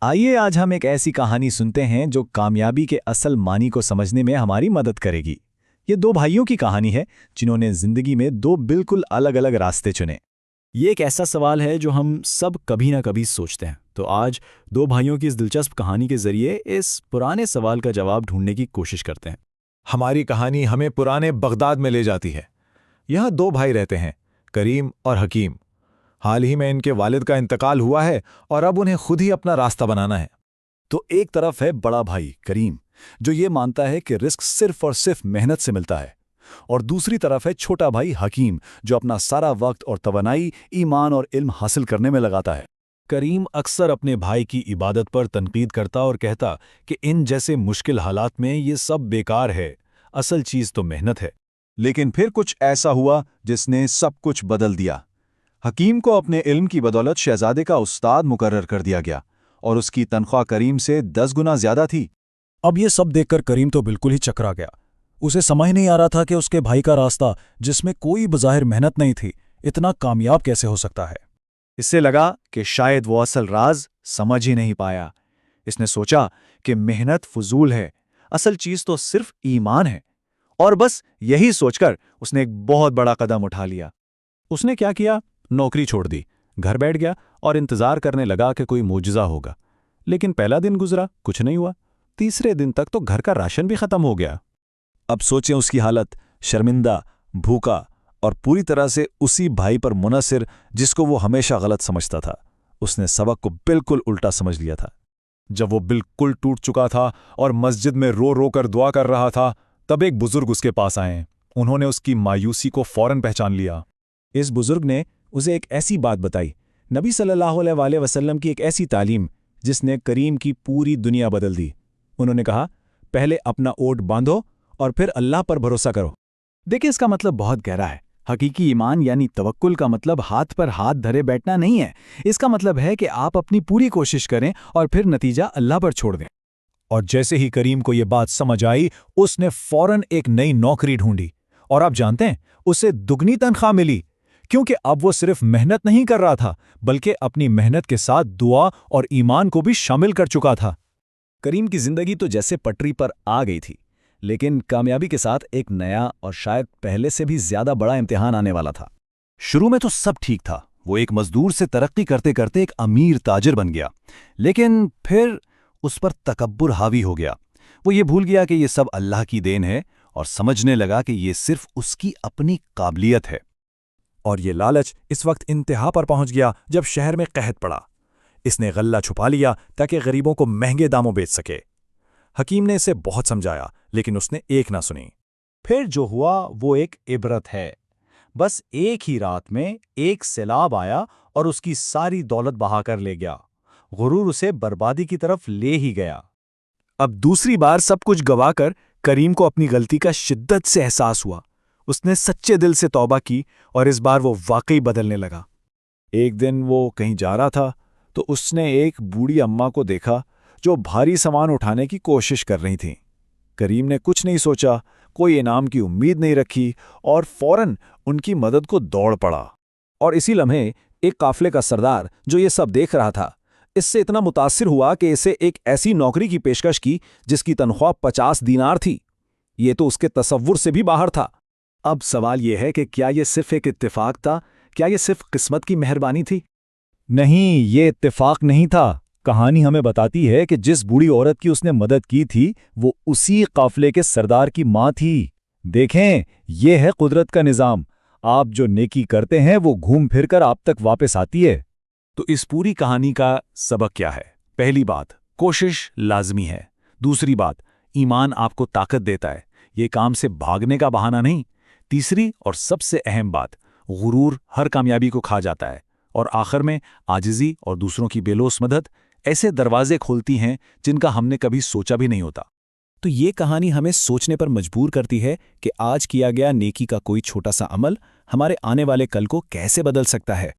आइए आज हम एक ऐसी कहानी सुनते हैं जो कामयाबी के असल मानी को समझने में हमारी मदद करेगी। ये दो भाइयों की कहानी है जिन्होंने जिंदगी में दो बिल्कुल अलग अलग रास्ते चुने। ये एक ऐसा सवाल है जो हम सब कभी ना कभी सोचते हैं। तो आज दो भाइयों की इस दिलचस्प कहानी के जरिए इस पुराने सवाल का जवाब ढूंढने की कोशिश करते हैं। हमारी कहानी हमें पुराने बगदाद में ले जाती है। यहाँ दो भाई रहते हैं, करीम और हकीम। हाल ही में इनके वालिद का इंतकाल हुआ है और अब उन्हें खुद ही अपना रास्ता बनाना है। तो एक तरफ है बड़ा भाई करीम, जो ये मानता है कि रिस्क सिर्फ और सिर्फ मेहनत से मिलता है, और दूसरी तरफ है छोटा भाई हकीम, जो अपना सारा वक्त और तवानाई ईमान और इल्म हासिल करने में लगाता है। करीम अक्सर अपने भाई की इबादत पर तनकीद करता और कहता कि इन जैसे मुश्किल हालात में ये सब बेकार है, असल चीज़ तो मेहनत है। लेकिन फिर कुछ ऐसा हुआ जिसने सब कुछ बदल दिया। हकीम को अपने इल्म की बदौलत शहजादे का उस्ताद मुकर्रर कर दिया गया और उसकी तनख्वाह करीम से 10 गुना ज्यादा थी। अब ये सब देखकर करीम तो बिल्कुल ही चकरा गया। उसे समझ नहीं आ रहा था कि उसके भाई का रास्ता, जिसमें कोई बज़ाहिर मेहनत नहीं थी, इतना कामयाब कैसे हो सकता है। इससे लगा कि शायद वो असल राज समझ ही नहीं पाया। इसने सोचा कि मेहनत फजूल है, असल चीज तो सिर्फ ईमान है। और बस यही सोचकर उसने एक बहुत बड़ा कदम उठा लिया। उसने क्या किया? नौकरी छोड़ दी, घर बैठ गया और इंतजार करने लगा कि कोई मोजज़ा होगा। लेकिन पहला दिन गुजरा, कुछ नहीं हुआ। तीसरे दिन तक तो घर का राशन भी खत्म हो गया। अब सोचें उसकी हालत, शर्मिंदा, भूखा और पूरी तरह से उसी भाई पर मुनसिर जिसको वो हमेशा गलत समझता था। उसने सबक को बिल्कुल उल्टा समझ लिया था। जब वो बिल्कुल टूट चुका था और मस्जिद में रो रो कर दुआ कर रहा था, तब एक बुजुर्ग उसके पास आए। उन्होंने उसकी मायूसी को फौरन पहचान लिया। इस बुजुर्ग ने उसे एक ऐसी बात बताई, नबी सल्लल्लाहु अलैहि वसल्लम की एक ऐसी तालीम जिसने करीम की पूरी दुनिया बदल दी। उन्होंने कहा, पहले अपना ओट बांधो और फिर अल्लाह पर भरोसा करो। देखिए, इसका मतलब बहुत गहरा है। हकीकी ईमान यानी तवक्कुल का मतलब हाथ पर हाथ धरे बैठना नहीं है। इसका मतलब है कि आप अपनी पूरी कोशिश करें और फिर नतीजा अल्लाह पर छोड़ दें। और जैसे ही करीम को यह बात समझ आई, उसने फौरन एक नई नौकरी ढूंढी। और आप जानते हैं, उसे दुगनी तनख्वाह मिली, क्योंकि अब वो सिर्फ मेहनत नहीं कर रहा था, बल्कि अपनी मेहनत के साथ दुआ और ईमान को भी शामिल कर चुका था। करीम की जिंदगी तो जैसे पटरी पर आ गई थी, लेकिन कामयाबी के साथ एक नया और शायद पहले से भी ज्यादा बड़ा इम्तिहान आने वाला था। शुरू में तो सब ठीक था। वो एक मजदूर से तरक्की करते करते एक अमीर ताजिर बन गया, लेकिन फिर उस पर तकब्बुर हावी हो गया। वो ये भूल गया कि ये सब अल्लाह की देन है और समझने लगा कि ये सिर्फ उसकी अपनी काबिलियत है। और ये लालच इस वक्त इंतहा पर पहुंच गया जब शहर में कहत पड़ा। इसने गल्ला छुपा लिया ताकि गरीबों को महंगे दामों बेच सके। हकीम ने इसे बहुत समझाया, लेकिन उसने एक ना सुनी। फिर जो हुआ वो एक इबरत है। बस एक ही रात में एक सैलाब आया और उसकी सारी दौलत बहाकर ले गया। गुरूर उसे बर्बादी की तरफ ले ही गया। अब दूसरी बार सब कुछ गवाकर करीम को अपनी गलती का शिद्दत से एहसास हुआ। उसने सच्चे दिल से तौबा की और इस बार वो वाकई बदलने लगा। एक दिन वो कहीं जा रहा था तो उसने एक बूढ़ी अम्मा को देखा जो भारी सामान उठाने की कोशिश कर रही थीं। करीम ने कुछ नहीं सोचा, कोई इनाम की उम्मीद नहीं रखी और फौरन उनकी मदद को दौड़ पड़ा। और इसी लम्हे एक काफले का सरदार जो ये सब देख रहा था, इससे इतना मुतासिर हुआ कि इसे एक ऐसी नौकरी की पेशकश की जिसकी तनख्वाह 50 दीनार थी। ये तो उसके तसव्वुर से भी बाहर था। अब सवाल यह है कि क्या यह सिर्फ एक इत्तेफाक था? क्या यह सिर्फ किस्मत की मेहरबानी थी? नहीं, ये इत्तेफाक नहीं था। कहानी हमें बताती है कि जिस बूढ़ी औरत की उसने मदद की थी, वो उसी काफले के सरदार की माँ थी। देखें, यह है कुदरत का निज़ाम। आप जो नेकी करते हैं वो घूम फिर कर आप तक वापस आती है। तो इस पूरी कहानी का सबक क्या है? पहली बात, कोशिश लाजमी है। दूसरी बात, ईमान आपको ताकत देता है, ये काम से भागने का बहाना नहीं। तीसरी और सबसे अहम बात, गुरूर हर कामयाबी को खा जाता है। और आखिर में आजिज़ी और दूसरों की बेलोस मदद ऐसे दरवाजे खोलती हैं जिनका हमने कभी सोचा भी नहीं होता। तो ये कहानी हमें सोचने पर मजबूर करती है कि आज किया गया नेकी का कोई छोटा सा अमल हमारे आने वाले कल को कैसे बदल सकता है।